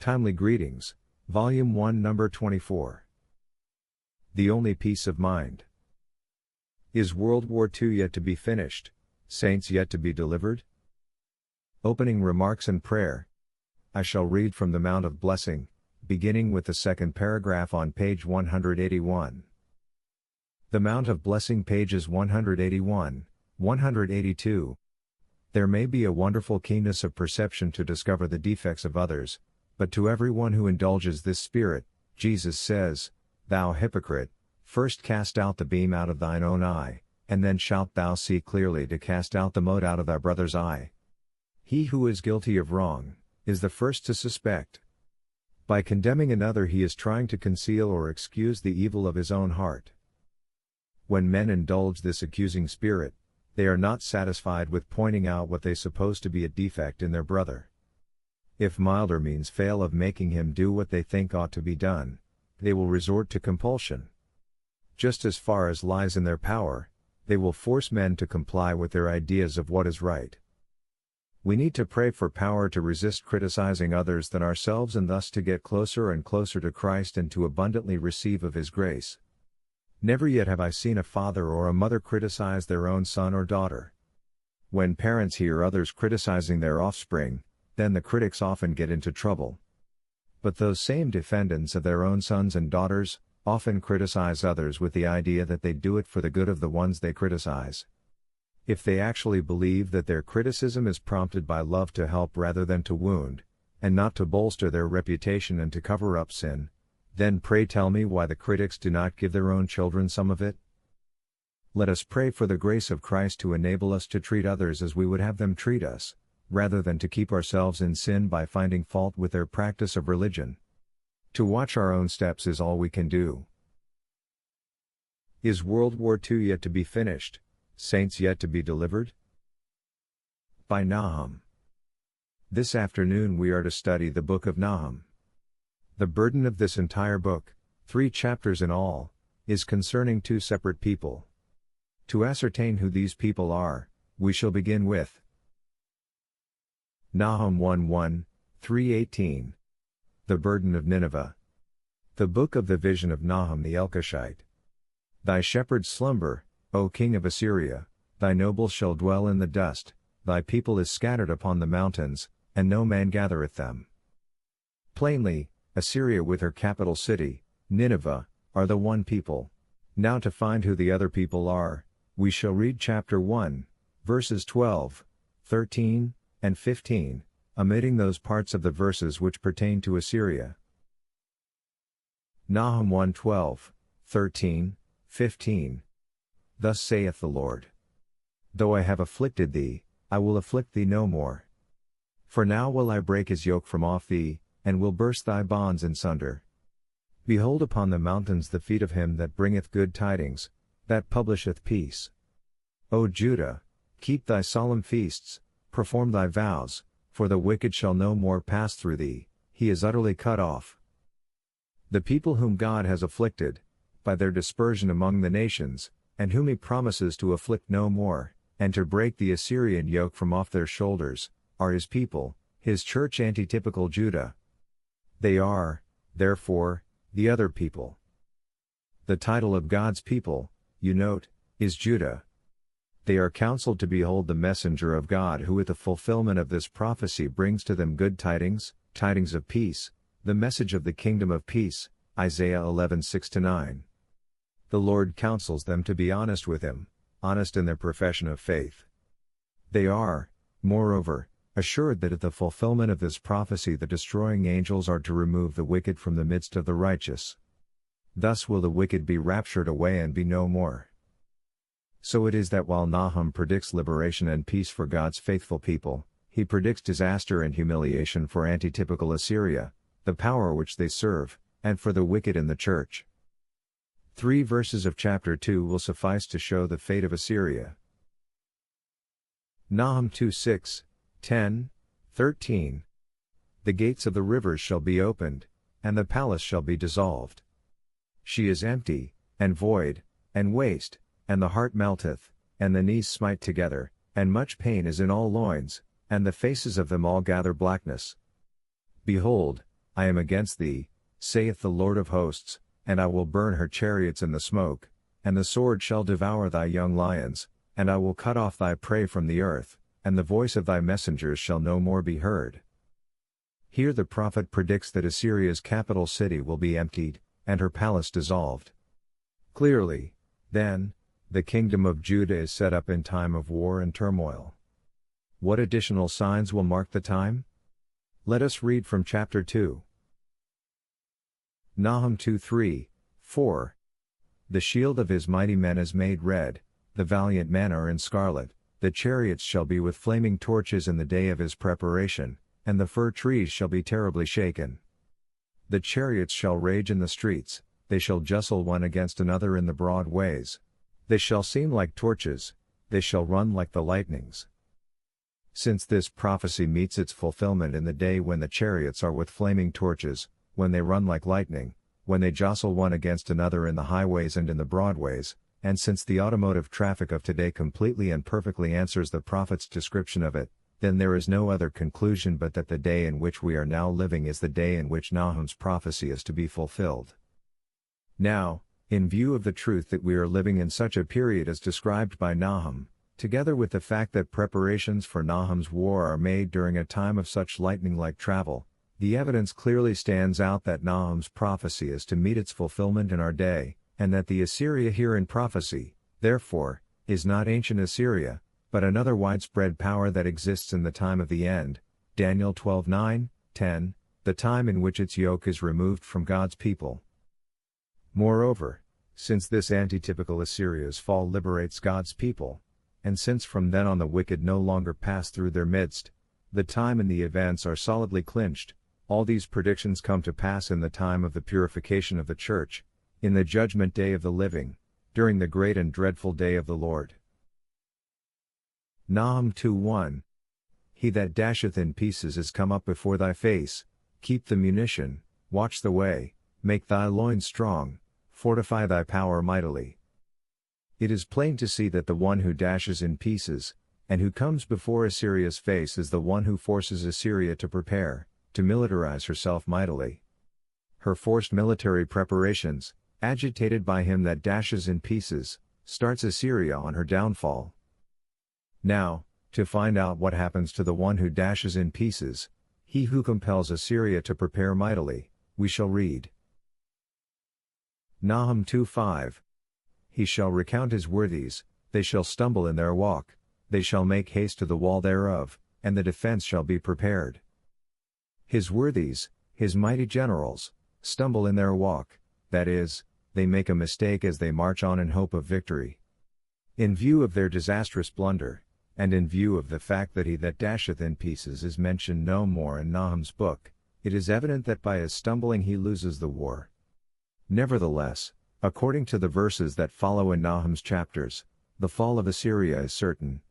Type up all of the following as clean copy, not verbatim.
Timely Greetings, Volume 1, Number 24. The Only Peace of Mind. Is World War II yet to be finished, saints yet to be delivered? Opening remarks and prayer. I shall read from the Mount of Blessing, beginning with the second paragraph on page 181. The Mount of Blessing, pages 181, 182. There may be a wonderful keenness of perception to discover the defects of others, but to everyone who indulges this spirit, Jesus says, "Thou hypocrite, first cast out the beam out of thine own eye, and then shalt thou see clearly to cast out the mote out of thy brother's eye." He who is guilty of wrong, is the first to suspect. By condemning another he is trying to conceal or excuse the evil of his own heart. When men indulge this accusing spirit, they are not satisfied with pointing out what they suppose to be a defect in their brother. If milder means fail of making him do what they think ought to be done, they will resort to compulsion. Just as far as lies in their power, they will force men to comply with their ideas of what is right. We need to pray for power to resist criticizing others than ourselves, and thus to get closer and closer to Christ and to abundantly receive of His grace. Never yet have I seen a father or a mother criticize their own son or daughter. When parents hear others criticizing their offspring, then the critics often get into trouble. But those same defendants of their own sons and daughters often criticize others with the idea that they do it for the good of the ones they criticize. If they actually believe that their criticism is prompted by love to help rather than to wound, and not to bolster their reputation and to cover up sin, then pray tell me why the critics do not give their own children some of it? Let us pray for the grace of Christ to enable us to treat others as we would have them treat us, rather than to keep ourselves in sin by finding fault with their practice of religion. To watch our own steps is all we can do. Is World War II yet to be finished, saints yet to be delivered? By Nahum. This afternoon we are to study the book of Nahum. The burden of this entire book, 3 chapters in all, is concerning 2 separate people. To ascertain who these people are, we shall begin with Nahum 1:1, 3:18. The burden of Nineveh. The book of the vision of Nahum the Elkoshite. Thy shepherds slumber, O king of Assyria, thy nobles shall dwell in the dust, thy people is scattered upon the mountains, and no man gathereth them. Plainly, Assyria with her capital city, Nineveh, are the one people. Now to find who the other people are, we shall read chapter 1, verses 12, 13, and 15, omitting those parts of the verses which pertain to Assyria. Nahum 1:12, 13, 15. Thus saith the Lord. Though I have afflicted thee, I will afflict thee no more. For now will I break his yoke from off thee, and will burst thy bonds in sunder. Behold upon the mountains the feet of him that bringeth good tidings, that publisheth peace. O Judah, keep thy solemn feasts, perform thy vows, for the wicked shall no more pass through thee, he is utterly cut off. The people whom God has afflicted, by their dispersion among the nations, and whom he promises to afflict no more, and to break the Assyrian yoke from off their shoulders, are his people, his church, antitypical Judah. They are, therefore, the other people. The title of God's people, you note, is Judah. They are counseled to behold the messenger of God who with the fulfillment of this prophecy brings to them good tidings, tidings of peace, the message of the kingdom of peace, Isaiah 11:6-9. The Lord counsels them to be honest with him, honest in their profession of faith. They are, moreover, assured that at the fulfillment of this prophecy the destroying angels are to remove the wicked from the midst of the righteous. Thus will the wicked be raptured away and be no more. So it is that while Nahum predicts liberation and peace for God's faithful people, he predicts disaster and humiliation for antitypical Assyria, the power which they serve, and for the wicked in the church. 3 verses of chapter 2 will suffice to show the fate of Assyria. Nahum 2:6, 10, 13. The gates of the rivers shall be opened, and the palace shall be dissolved. She is empty, and void, and waste, and the heart melteth, and the knees smite together, and much pain is in all loins, and the faces of them all gather blackness. Behold, I am against thee, saith the Lord of hosts, and I will burn her chariots in the smoke, and the sword shall devour thy young lions, and I will cut off thy prey from the earth, and the voice of thy messengers shall no more be heard. Here the prophet predicts that Assyria's capital city will be emptied, and her palace dissolved. Clearly, then, the kingdom of Judah is set up in time of war and turmoil. What additional signs will mark the time? Let us read from chapter 2. Nahum 2:3, 4. The shield of his mighty men is made red, the valiant men are in scarlet, the chariots shall be with flaming torches in the day of his preparation, and the fir trees shall be terribly shaken. The chariots shall rage in the streets, they shall justle one against another in the broad ways. They shall seem like torches, they shall run like the lightnings. Since this prophecy meets its fulfillment in the day when the chariots are with flaming torches, when they run like lightning, when they jostle one against another in the highways and in the broadways, and since the automotive traffic of today completely and perfectly answers the prophet's description of it, then there is no other conclusion but that the day in which we are now living is the day in which Nahum's prophecy is to be fulfilled. Now, in view of the truth that we are living in such a period as described by Nahum, together with the fact that preparations for Nahum's war are made during a time of such lightning-like travel, the evidence clearly stands out that Nahum's prophecy is to meet its fulfillment in our day, and that the Assyria here in prophecy, therefore, is not ancient Assyria, but another widespread power that exists in the time of the end, Daniel 12:9, 10, the time in which its yoke is removed from God's people. Moreover, since this antitypical Assyria's fall liberates God's people, and since from then on the wicked no longer pass through their midst, the time and the events are solidly clinched, all these predictions come to pass in the time of the purification of the church, in the judgment day of the living, during the great and dreadful day of the Lord. Nahum 2:1. He that dasheth in pieces is come up before thy face, keep the munition, watch the way, make thy loins strong, fortify thy power mightily. It is plain to see that the one who dashes in pieces, and who comes before Assyria's face is the one who forces Assyria to prepare, to militarize herself mightily. Her forced military preparations, agitated by him that dashes in pieces, starts Assyria on her downfall. Now, to find out what happens to the one who dashes in pieces, he who compels Assyria to prepare mightily, we shall read. Nahum 2:5. He shall recount his worthies, they shall stumble in their walk, they shall make haste to the wall thereof, and the defense shall be prepared. His worthies, his mighty generals, stumble in their walk, that is, they make a mistake as they march on in hope of victory. In view of their disastrous blunder, and in view of the fact that he that dasheth in pieces is mentioned no more in Nahum's book, it is evident that by his stumbling he loses the war. Nevertheless, according to the verses that follow in Nahum's chapters, the fall of Assyria is certain.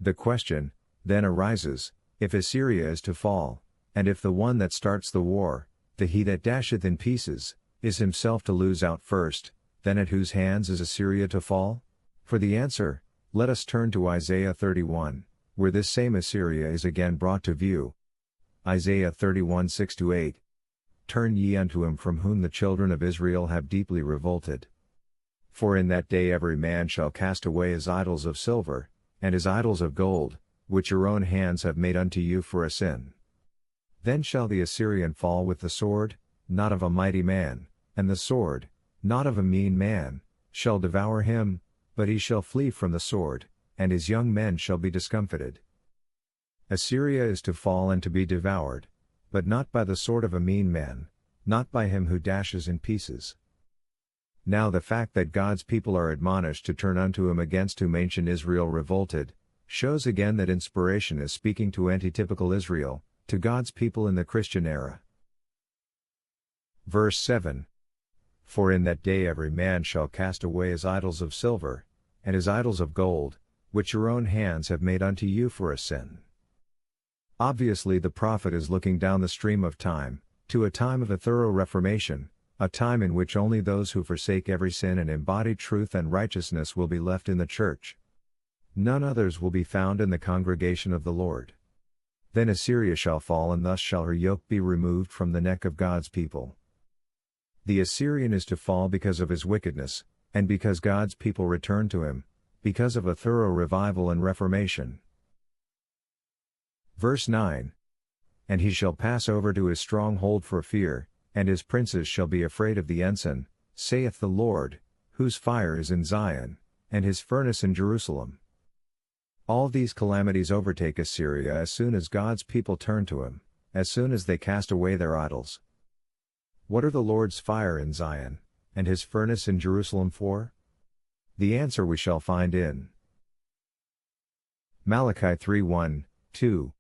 The question, then arises, if Assyria is to fall, and if the one that starts the war, the he that dasheth in pieces, is himself to lose out first, then at whose hands is Assyria to fall? For the answer, let us turn to Isaiah 31, where this same Assyria is again brought to view. Isaiah 31:6-8. Turn ye unto him from whom the children of Israel have deeply revolted. For in that day every man shall cast away his idols of silver, and his idols of gold, which your own hands have made unto you for a sin. Then shall the Assyrian fall with the sword, not of a mighty man, and the sword, not of a mean man, shall devour him, but he shall flee from the sword, and his young men shall be discomfited. Assyria is to fall and to be devoured, but not by the sword of a mean man, not by him who dashes in pieces. Now the fact that God's people are admonished to turn unto him against whom ancient Israel revolted, shows again that inspiration is speaking to antitypical Israel, to God's people in the Christian era. Verse 7. For in that day every man shall cast away his idols of silver, and his idols of gold, which your own hands have made unto you for a sin. Obviously the prophet is looking down the stream of time, to a time of a thorough reformation, a time in which only those who forsake every sin and embody truth and righteousness will be left in the church. None others will be found in the congregation of the Lord. Then Assyria shall fall, and thus shall her yoke be removed from the neck of God's people. The Assyrian is to fall because of his wickedness, and because God's people return to him, because of a thorough revival and reformation. Verse 9. And he shall pass over to his stronghold for fear, and his princes shall be afraid of the ensign, saith the Lord, whose fire is in Zion, and his furnace in Jerusalem. All these calamities overtake Assyria as soon as God's people turn to him, as soon as they cast away their idols. What are the Lord's fire in Zion, and his furnace in Jerusalem for? The answer we shall find in Malachi 3:1, 2.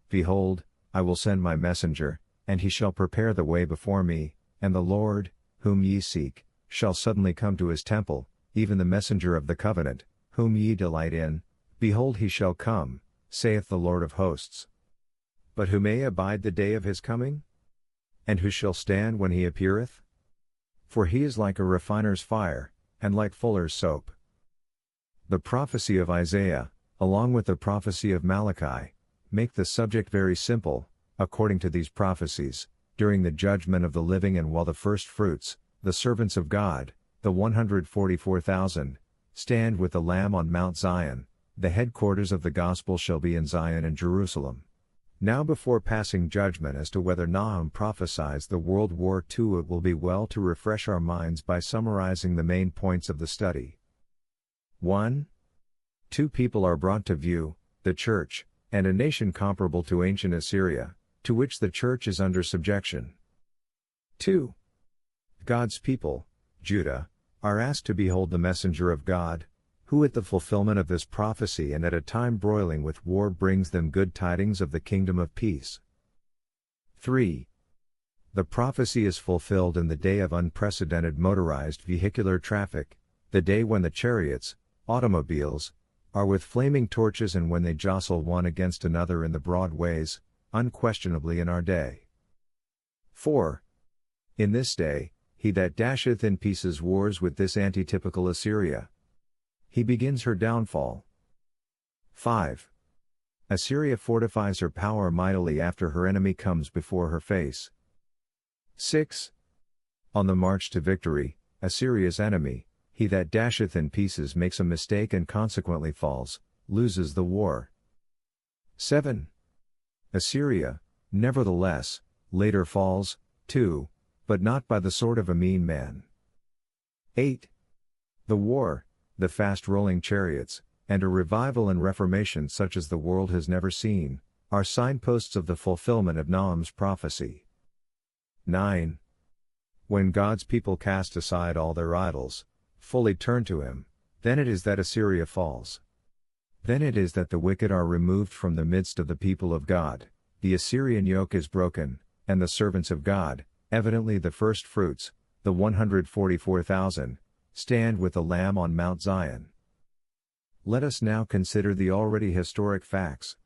Behold, I will send my messenger, and he shall prepare the way before me, and the Lord, whom ye seek, shall suddenly come to his temple, even the messenger of the covenant, whom ye delight in. Behold, he shall come, saith the Lord of hosts. But who may abide the day of his coming? And who shall stand when he appeareth? For he is like a refiner's fire, and like fuller's soap. The prophecy of Isaiah, along with the prophecy of Malachi, make the subject very simple. According to these prophecies, during the judgment of the living and while the first fruits, the servants of God, the 144,000, stand with the Lamb on Mount Zion, the headquarters of the gospel shall be in Zion and Jerusalem. Now, before passing judgment as to whether Nahum prophesies the World War II, it will be well to refresh our minds by summarizing the main points of the study. 1. Two people are brought to view, the church, and a nation comparable to ancient Assyria, to which the church is under subjection. 2. God's people, Judah, are asked to behold the messenger of God, who at the fulfillment of this prophecy and at a time broiling with war brings them good tidings of the kingdom of peace. 3. The prophecy is fulfilled in the day of unprecedented motorized vehicular traffic, the day when the chariots, automobiles, are with flaming torches and when they jostle one against another in the broad ways, unquestionably in our day. 4. In this day, he that dasheth in pieces wars with this antitypical Assyria. He begins her downfall. 5. Assyria fortifies her power mightily after her enemy comes before her face. 6. On the march to victory, Assyria's enemy, he that dasheth in pieces makes a mistake and consequently falls, loses the war. 7. Assyria, nevertheless, later falls, too, but not by the sword of a mean man. 8. The war, the fast-rolling chariots, and a revival and reformation such as the world has never seen, are signposts of the fulfillment of Nahum's prophecy. 9. When God's people cast aside all their idols, fully turn to him, then it is that Assyria falls. Then it is that the wicked are removed from the midst of the people of God, the Assyrian yoke is broken, and the servants of God, evidently the first fruits, the 144,000, stand with the Lamb on Mount Zion. Let us now consider the already historic facts.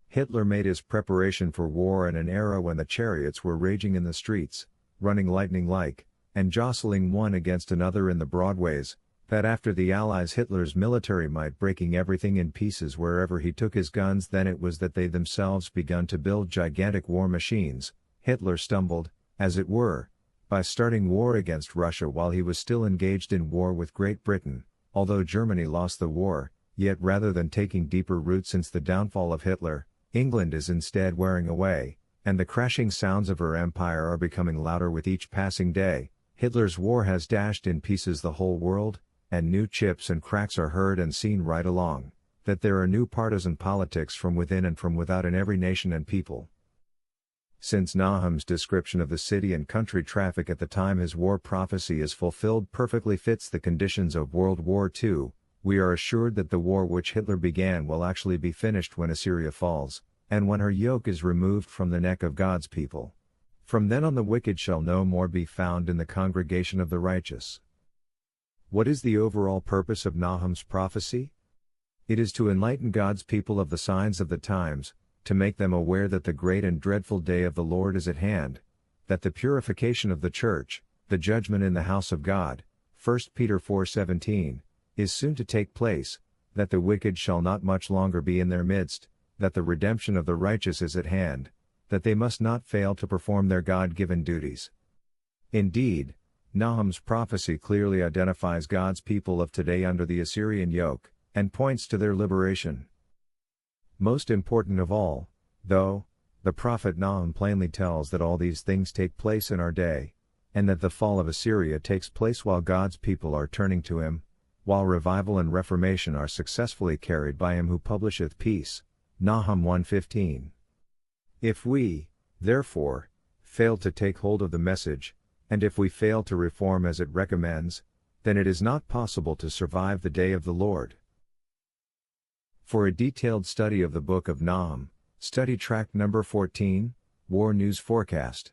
Hitler made his preparation for war in an era when the chariots were raging in the streets, running lightning-like, and jostling one against another in the broadways, that after the Allies Hitler's military might breaking everything in pieces wherever he took his guns, then it was that they themselves begun to build gigantic war machines. Hitler stumbled, as it were, by starting war against Russia while he was still engaged in war with Great Britain. Although Germany lost the war, yet rather than taking deeper root since the downfall of Hitler, England is instead wearing away, and the crashing sounds of her empire are becoming louder with each passing day. Hitler's war has dashed in pieces the whole world, and new chips and cracks are heard and seen right along, that there are new partisan politics from within and from without in every nation and people. Since Nahum's description of the city and country traffic at the time his war prophecy is fulfilled perfectly fits the conditions of World War II, we are assured that the war which Hitler began will actually be finished when Assyria falls, and when her yoke is removed from the neck of God's people. From then on the wicked shall no more be found in the congregation of the righteous. What is the overall purpose of Nahum's prophecy? It is to enlighten God's people of the signs of the times, to make them aware that the great and dreadful day of the Lord is at hand, that the purification of the church, the judgment in the house of God, 1 Peter 4:17, is soon to take place, that the wicked shall not much longer be in their midst, that the redemption of the righteous is at hand, that they must not fail to perform their God-given duties. Indeed, Nahum's prophecy clearly identifies God's people of today under the Assyrian yoke, and points to their liberation. Most important of all, though, the prophet Nahum plainly tells that all these things take place in our day, and that the fall of Assyria takes place while God's people are turning to him, while revival and reformation are successfully carried by him who publisheth peace. Nahum 1:15. If we, therefore, fail to take hold of the message, and if we fail to reform as it recommends, then it is not possible to survive the day of the Lord. For a detailed study of the book of Nahum, study tract number 14, War News Forecast.